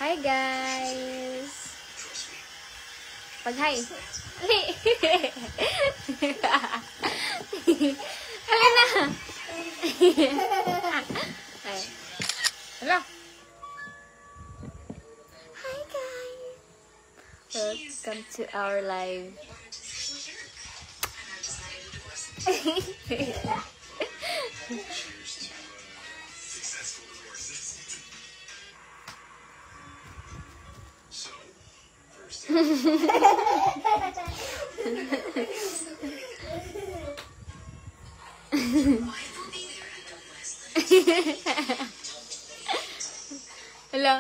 Hi guys! Pag-hi! Hala na! Ay. Hala! Hi guys! Welcome to our live. Hello.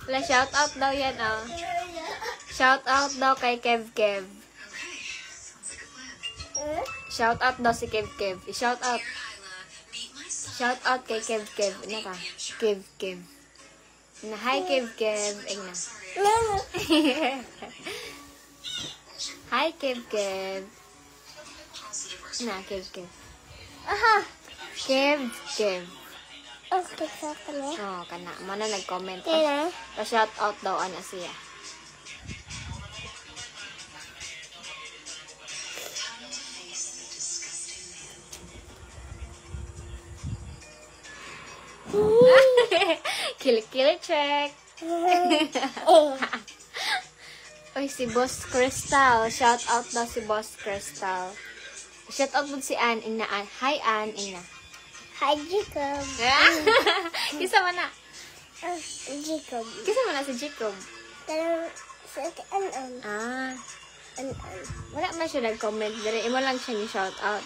Wala, shout out daw yan, oh. Shout out daw kay Kev. Shout out daw si Kev. I-shout out. Shout out kay Kev. Ano ka? Kev. Na, hi Kev. Ay na. Hi Kev. Na, Kev. Aha. Kev. Okay, so kami. Oh, kana. Mana nag-comment. Kaya? Pa-shout out daw ana siya. Kill check. Oy, si Boss Crystal. Shout out daw si Boss Crystal. Shout out mo si Ann. Hi Ann. Hi, Jacob. Kisa man na. Jacob. Kisa man na si Jacob. Pero, sa An. Ah. An. Wala man siya nag-comment. Dari, imo lang siya ni-shout out.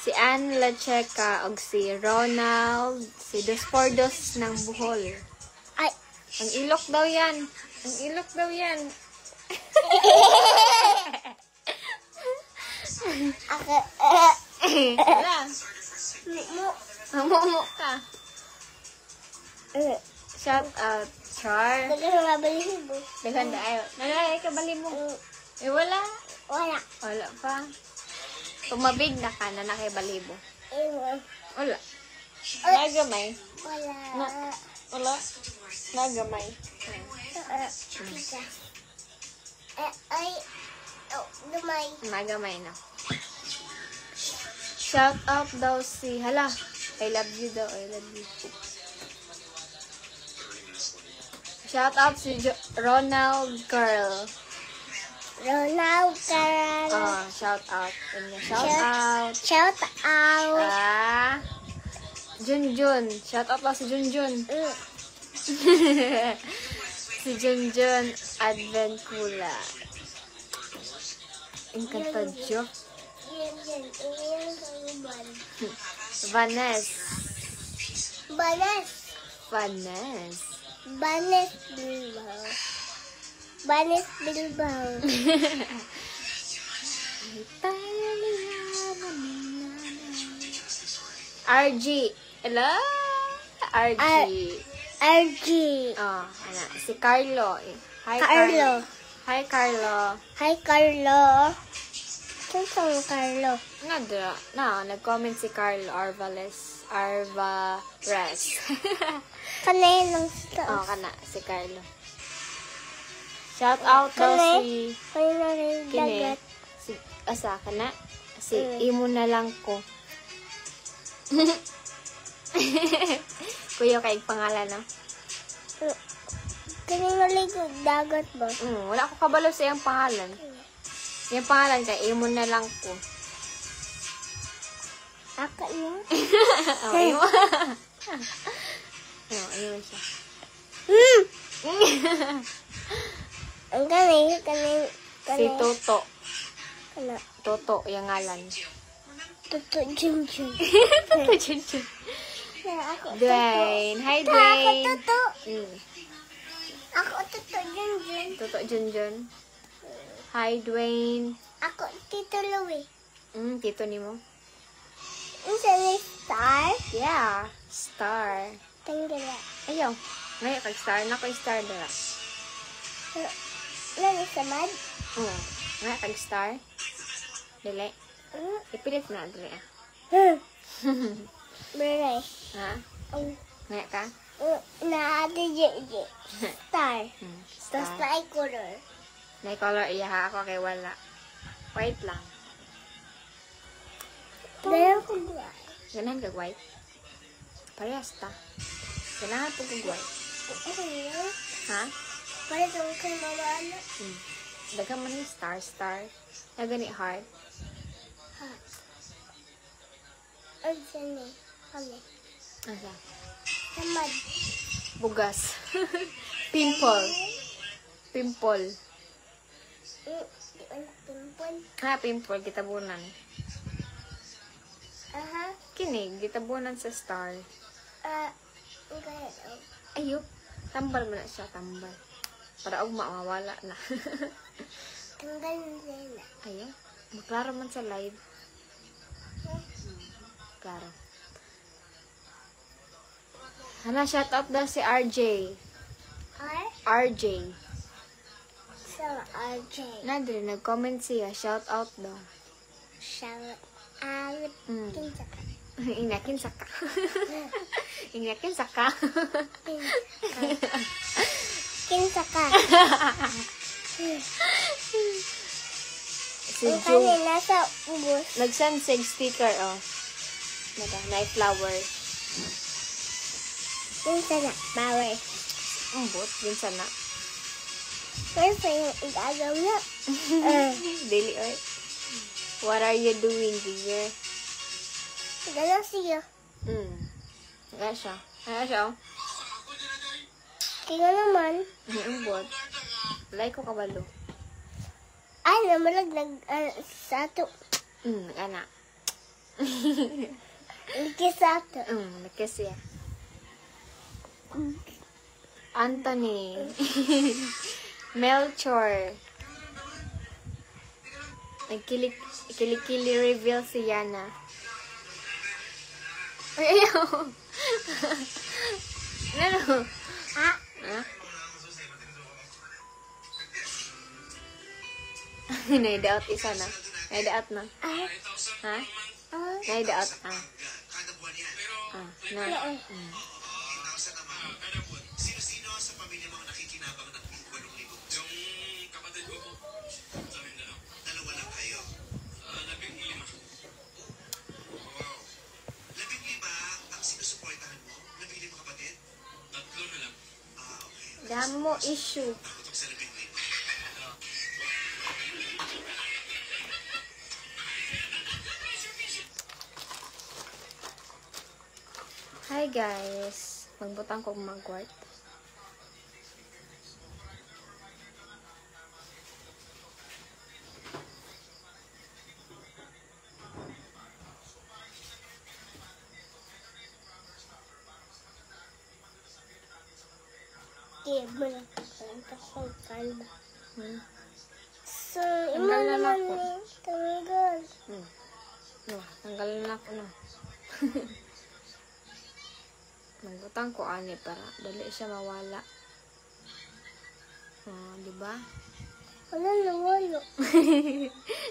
Si Ann Lacheca og si Ronald, si Dos Pordos ng Bohol. Ay. Ang ilok daw yan. Ako. Wala. Mo. Mo ka. Shout out, Char. Dagan nga balihibo. Dagan na ayo. Nanay ka bali mo. Wala. Wala pa. Pag mabig na ka, na kay balibo. Wala. Nagamay. Wala. Nagamay. Ay. Dumay. Nagamay na. Shout out daw si, hala, I love you daw, I love you. Shout out si Ronald Girl. Oh, shout out. Shout out. Junjun. Shout out daw si Junjun. Si Junjun Adventura. Encantadyo. Vanes Bilbao. RG. Hello? RG. Oh, ana. Si Carlo. Hi, Carlo. Hi, Carlo. Hi, Carlo. Saan Carlo? Nag-comment si Carlo Arvares. Kanay ng stars. Oh, kana. Si Carlo. Shout out daw si Kine. Si asa kana? Si imo na lang ko. Kuya kay pangalan na. Kanina dagat ba? Wala ko kabalo sa iyang pangalan. Yung pangalan kay imo na lang ko. Aka niya? Oh, imo. Ayun siya. Ang kanay. Si Toto. Kana. Toto, yung ngalan. Toto Junjun. Toto Junjun. Ako Dwayne. Hi, Toto. Dwayne. Ako Toto. Ako Toto Junjun. Toto Junjun. Hi, Dwayne. Ako Tito Louie. Tito ni mo? Isa may star? Yeah, star. Tanggala. Ayaw. Ngayon kag star na ko star dara. Lalo sa mad? Ngayon kag star. Dili. Ipilit na dili. Beray. Ha? Ngayon ka? Star. The Star. sky color. May color iya ha. Ako kay wala. White lang. Ganyan ko ba? Ganahan kag white. Parehas ta. Ganahan po kag white. Ha? Para sa kay mama ano? Daga man yung star. Daga ni heart. Ang sani. Kami. Asa? Tamad. Bugas. Pimple. Pimple. Pimpon. Ha, pimple. Gitabunan. Aha. Kinig. Gitabunan sa star. Ganyan. Ayup. Tambal mo na siya. Tambal. Para ugma mawala na. Tanggal na. Ayun. Maklaro man sa live. Klaro. Hala, shout out daw si RJ. RJ. So, RJ. Nadri, nag-comment siya. Shout out daw. Shout out. Kinsa ka. Inakin saka. Inakin saka. Kinsa ka. Si Ang Ju. kanina sa ubos. Nag-send sig sticker, oh. Naka, night flower. Kinsa na. Power. Umbot, din sana. Pero sa yung igagaw na. Dili, oy. What are you doing, dear? Gano'n siya. Nga siya. Nga siya, oh. Kaya naman. Umbot. Like ko kabalo. Ay, namalaglag sa ato. Ana. Ikis sa ato. Nakis siya. Anthony. Melchor. Nagkilikili reveal si Yana. Ay, ayaw. Ano? Ha? Ha? Naidaot isa na. Naidaot na. Ay. Ha? Ay. Naidaot. Na. Sino-sino sa pamilya mo nakikinabang ng 8,000? Yung kapatid ko po. Dalawa lang kayo. 15. Wow. 15 ang sinusuportahan mo? 15 kapatid? 3 na lang. Okay. Damo issue. Nakutok sa 15. Hi guys. Magbutang ko mag-work. Kaya mo lang. Parang kakong kalma. So, Tanggal na naman ako. ni tanggal. No, tanggalan na ako na. Magbutang ko ani para dali siya mawala. Oh, di ba? Wala na wala.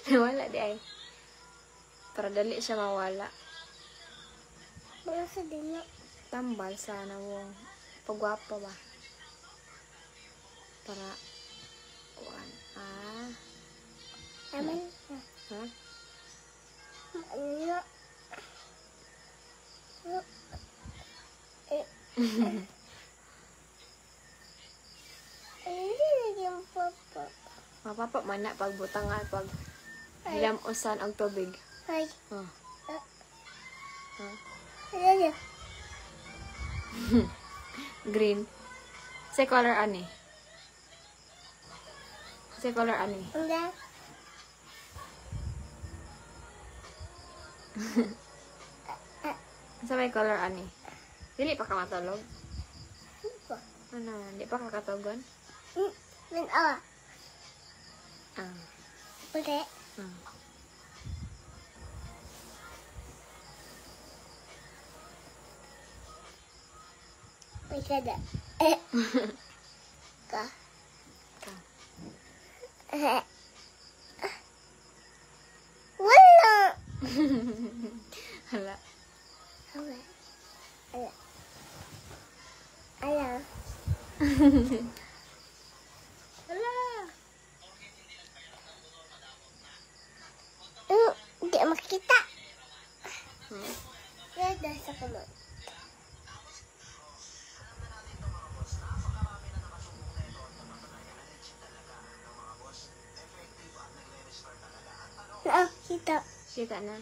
Nawala di ay. Para dali siya mawala. Wala sa dina. Tambal sana wong pagwapo ba? Para kuan. Aman. Ha? Ano? Hindi naging papa. Mapapa man na pagbutang nga pag hilamusan ang tubig. Ay. Oh. Wala na. Green. Say color ani. Say color ani. Wala. Sa may color ani. Dili pa ka matulog. Ano? Ano, di pa ka katugon? Ah. Ah. Pwede. May kada. Ka. Ka. Wala. Hala. Wala. Wala. Wala. Hindi makita. Kaya dahil sa kamay. Kita. Kita na.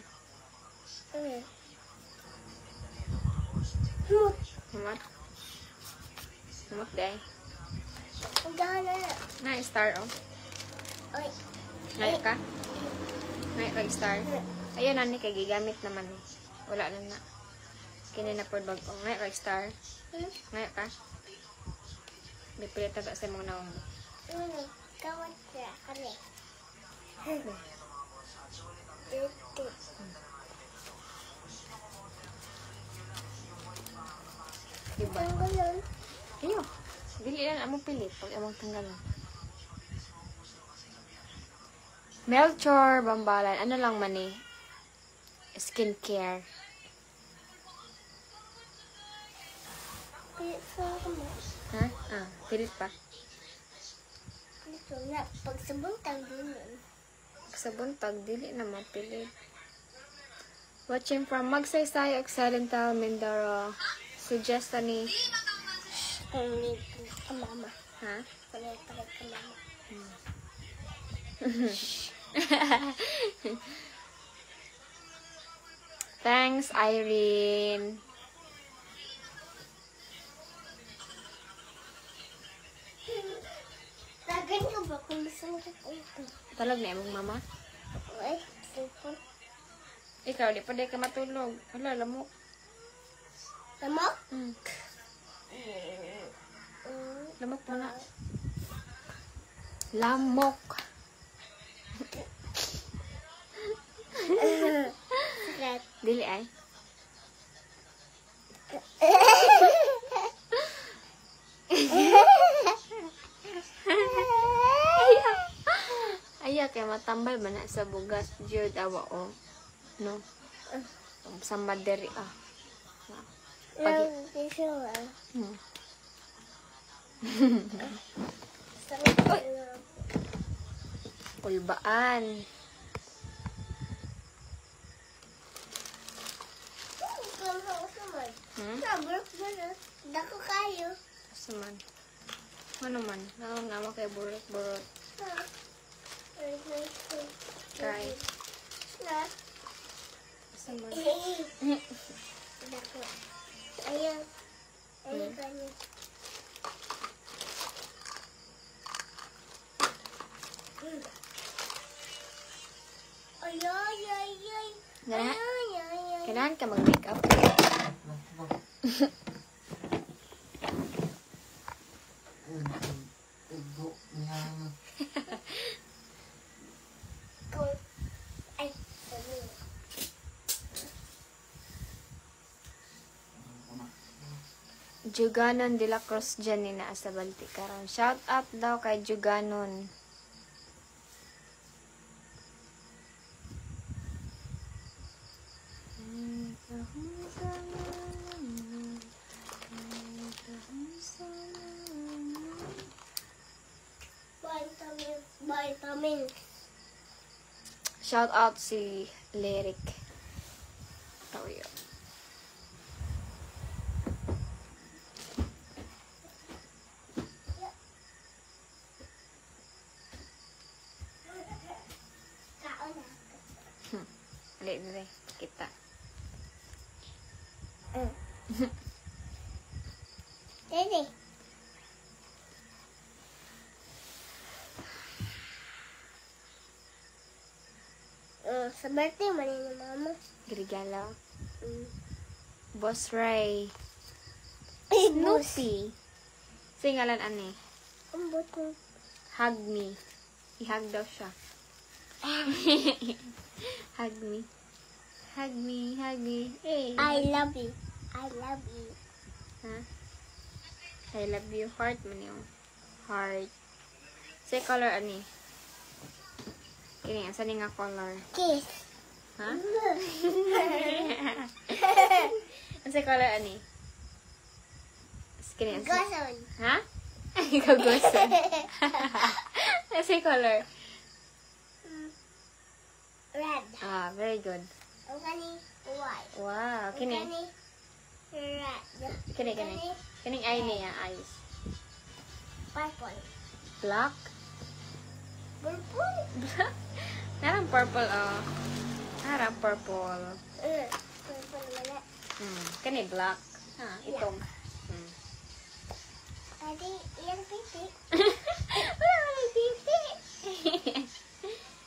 Humot. Humot. Humot day. Ang gana na. Na, star oh. Ay. Ngayon ka? Ngayon ka star? Ayun na ni, kay gigamit naman eh. Wala na na. Kini na po bag oh. Ngayon ka star? Ngayon ka? May pilit na sa mong naong. Kawat siya. Kali. Diba? Tanggalan. Iyo. Dili lang among pilit pag among tanggalan. Melchor Bambalan. Ano lang man eh? Skincare. Pilit sa kamay. Ha? Ah, pilit pa. Dito na. Pag sabong tanggalan. Sa buntag, dili na mapilit. Watching from Magsaysay, Occidental, Mindoro. Suggest ni... Kung may ka mama. Ha? Palit ka mama. Thanks, Irene. Tagan ka ba kung gusto mo ka ito? Talog na imong mama? Ay, cellphone. Ikaw, di pa di ka matulog. Wala, lamok. Lamok? Lamok pa na. Lamok. Sakit. Dili ay. Aya kay matambal ba na sa bugas jud awa o. No. Sa maderi ah. Pagi. Hmm. Pulbaan. Hmm? Dako kayo. Saman. Ano man? Naman kay burot-burot. Kay. Saman. Dako. Ayun. Ayun kanyo. Ay, ay, ay, ay. Gana? Ay, ay, ay. Kailangan ka mag-makeup. Ay, sabi. Juganon de la Cruz dyan ni naa sa balti karon. Shout out daw kay Juganon. Vitamins. Shout out si Lyric. Tao yun. Kaon na. Dili, kita. Dede. Sa birthday man ni mama. Grigala. Boss Ray. Snoopy. Snoopy. Singalan ani. Ang buto. Hug me. I-hug daw siya. Hug me. Hug me, hug me. Hey. I love you. I love you. Ha? I love you. Heart man yung. Heart. Say color ani. Kini, asa ni nga color? Kiss. Ha? Asa color ani? Kini, asa? Gason. Ha? Ikaw gusto. Nasa color? Red. Ah, very good. Ang kani white. Wow, Ang kini. kani red. Kini. Kining eye niya, eyes. Purple. Black? Purple. Narang purple, oh. Narang purple. Purple wala. Kani black. Ha, itong. Tadi yang pipi. Wala wala titi.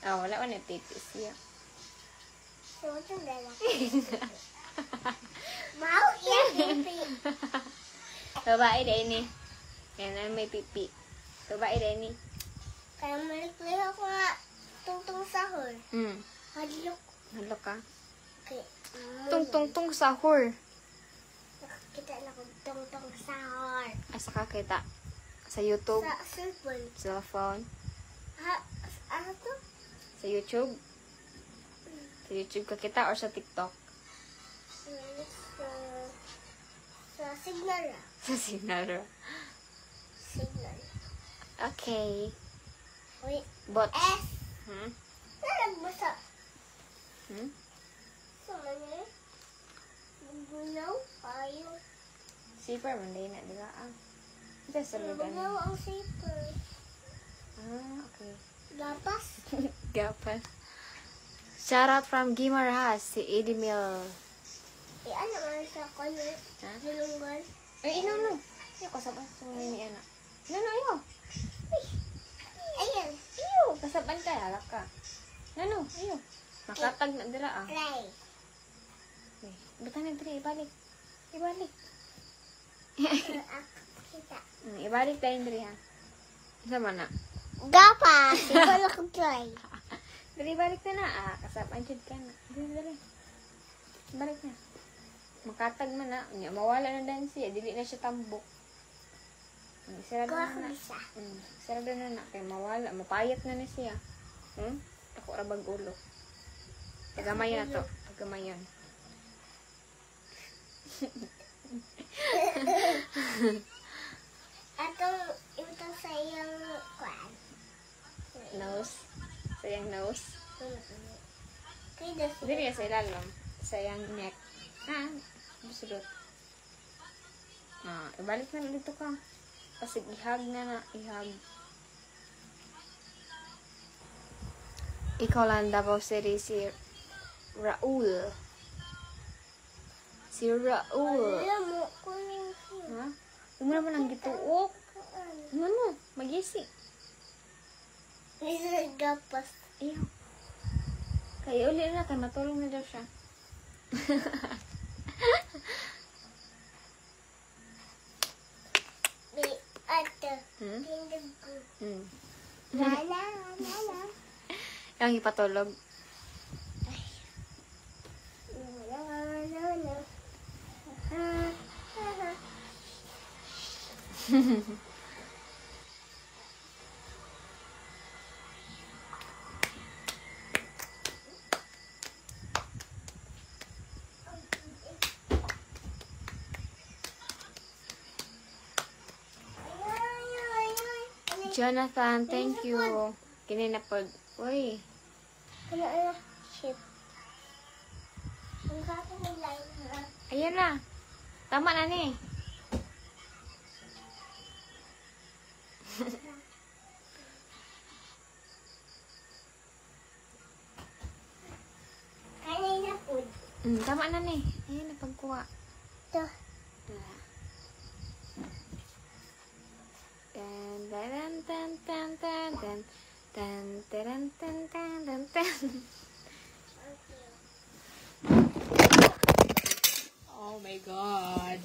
Oh, wala wala titi siya. So, ito dala. Mau yang pipi. Babae din ni. Yan may pipi. Babae din ni. Kaya malikli ako nga tungtung sahur. Hadlok. Halo ka. Okay. Tung sahur. Nakakita na ko tungtung sahur. Asa ka kita? Sa YouTube? Sa cellphone. Cellphone? Ano to? Sa YouTube? Sa YouTube ka kita or sa TikTok? Sa signal. Sa Signal. Signal. Okay. Wait. But, S. Nalagbasa. Sa mani. Bugunaw. Ayaw. Zipper man din na, di ba? Ito sa lugar. Bugunaw ang zipper. Okay. Lapas. Gapas. Shout out from Gimarhas, si Edimil. Ano man sa color? Ha? Dulungan. Ay, no. Iyo kasaban sa mga ni Ana. No, iyo. Ayan. Iyo, kasaban ka, halak ka. No, iyo. Makatag na dira ah. Play. Okay. Butan na dira, ibalik. Kita. Ibalik tayo dira ha. Isa man na. Gapas. Ikaw lang kong try. Dali, balik na na. Kasaban jud ka na. Dali. Balik na. Makatag man na. Mawala na dan siya. Dili na siya tambok. Sarado na na. Sarado na na. Kaya mawala. Mapayat na na siya. Ako rabag ulo. Tagamay na to. Tagamay yun. Atong ito sa iyong kwan. Nose. Sayang nose. Kaya Dili sa ilalim. Sayang neck. Busulot. Ibalik na dito ka. Kasi ihag na. Ihag. Ikaw lang Davao City si Raul. Si Raul. alam mo kung yung Ha? Huwag mo naman ang gituok. Ano? Magisi. gapas. Ayaw. Kaya uli na. Kaya matulong na daw siya. May ato. Hmm? Tindag ko. La. Lala. Yung ipatulog. Jonathan, thank you. Kinina po. Uy. Ano? Ship. Ang kapo ng line na. Ayan na. Tama na ni. Kanina po. Tama na ni. Ayan na pagkuha. Ito. Oh my God.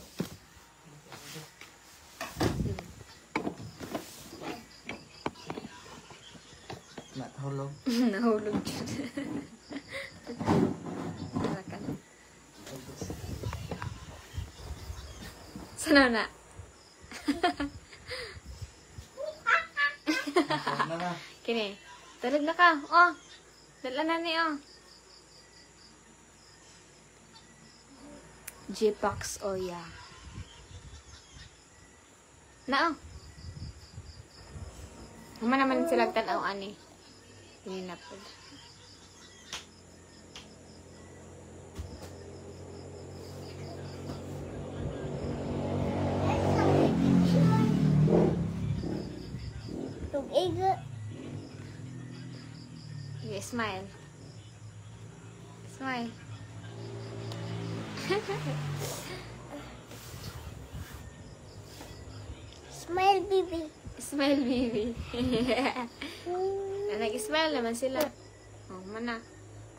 Nahulog. Nahulog dyan. Talakan. Sana na? Na na. Kini. Tulog na ka. Oh. Dala na ni oh. J-Pax Oya. Na oh. Uma naman sila tanaw ani. Hindi na po. Tubig. Okay, smile. Smile. Smile, baby. Smile, baby. Nag-smile naman sila. Oh, mana.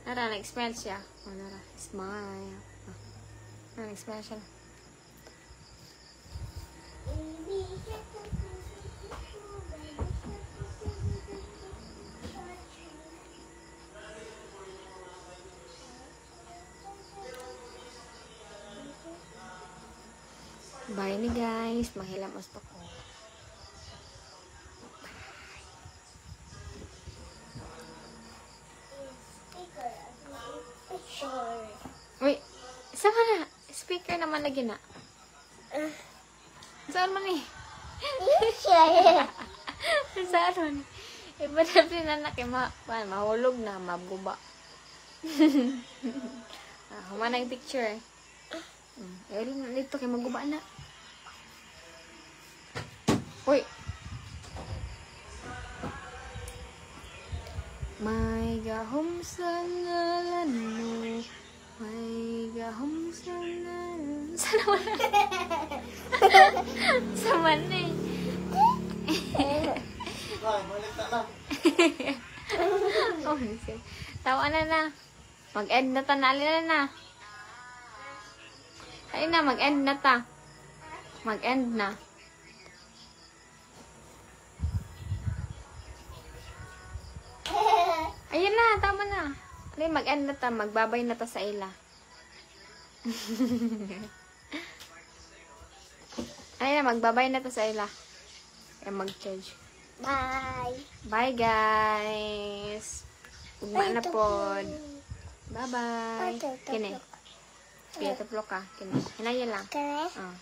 Nara, nag-smile siya. Oh, nara. Smile. Oh. Nag-smile siya. Bye ni guys. Mahilamos pa ko. Uy, sama na. Speaker naman lagi na. Saan mo ni? Saan mo ni? Iba na pinanak eh. Mahulog na. Mabuba. Humana yung picture eh. Dito kayo maguba na. Uy. May gahom sa ngalan mo. May gahom sa ngalan. Saan naman? Saman na eh. Oh, tawa na. Mag-end na tanali na. Ayun na, mag-end na ta. Mag-end na. Ayun na, tama na. Ayun, mag-end na ta. Magbabay na ta sa ila. Ayun na, magbabay na ta sa ila. Kaya mag-charge. Bye. Bye, guys. Ugma na pod. Bye-bye. Kini. Kaya taplo ka. Kini. Hinaya lang. Okay. Ah.